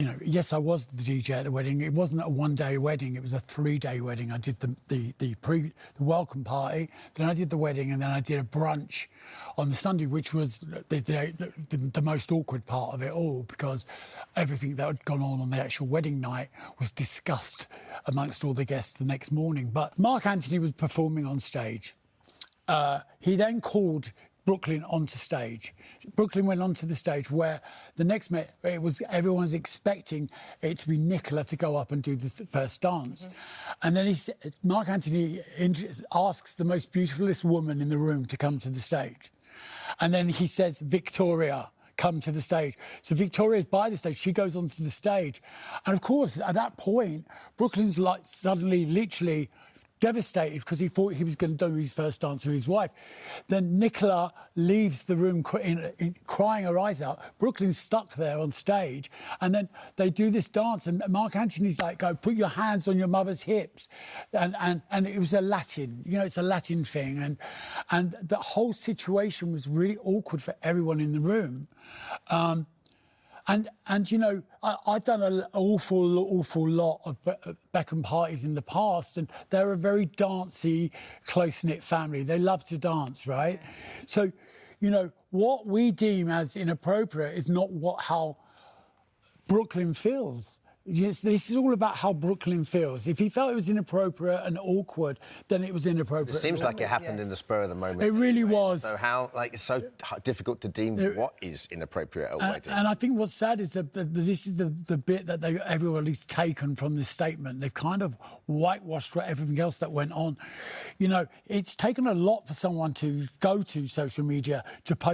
You know, yes, I was the DJ at the wedding. It wasn't a one-day wedding; it was a 3-day wedding. I did the welcome party, then I did the wedding, and then I did a brunch on the Sunday, which was the most awkward part of it all, because everything that had gone on the actual wedding night was discussed amongst all the guests the next morning. But Mark Anthony was performing on stage. He then called Brooklyn onto stage. Brooklyn went onto the stage where the next minute everyone was expecting it to be Nicola to go up and do the first dance. And then Mark Anthony asks the most beautifulest woman in the room to come to the stage. And then he says, Victoria, come to the stage. So Victoria's by the stage, she goes onto the stage. And of course, at that point, Brooklyn's like suddenly, literally devastated because he thought he was going to do his first dance with his wife. Then Nicola leaves the room crying her eyes out. Brooklyn's stuck there on stage, and then they do this dance, and Mark Anthony's like, go, put your hands on your mother's hips. And it was a Latin, you know, it's a Latin thing. And the whole situation was really awkward for everyone in the room. And you know, I've done an awful lot of Beckham parties in the past, and they're a very dancey, close-knit family. They love to dance, right? So, you know, what we deem as inappropriate is not how Brooklyn feels. Yes, this is all about how Brooklyn feels. If he felt it was inappropriate and awkward, then it was inappropriate. It seems like it happened in the spur of the moment. It really was. So how, like, it's so difficult to deem what is inappropriate at a wedding. And I think what's sad is that this is the bit that everybody's taken from this statement. They've kind of whitewashed everything else that went on. You know, it's taken a lot for someone to go to social media to post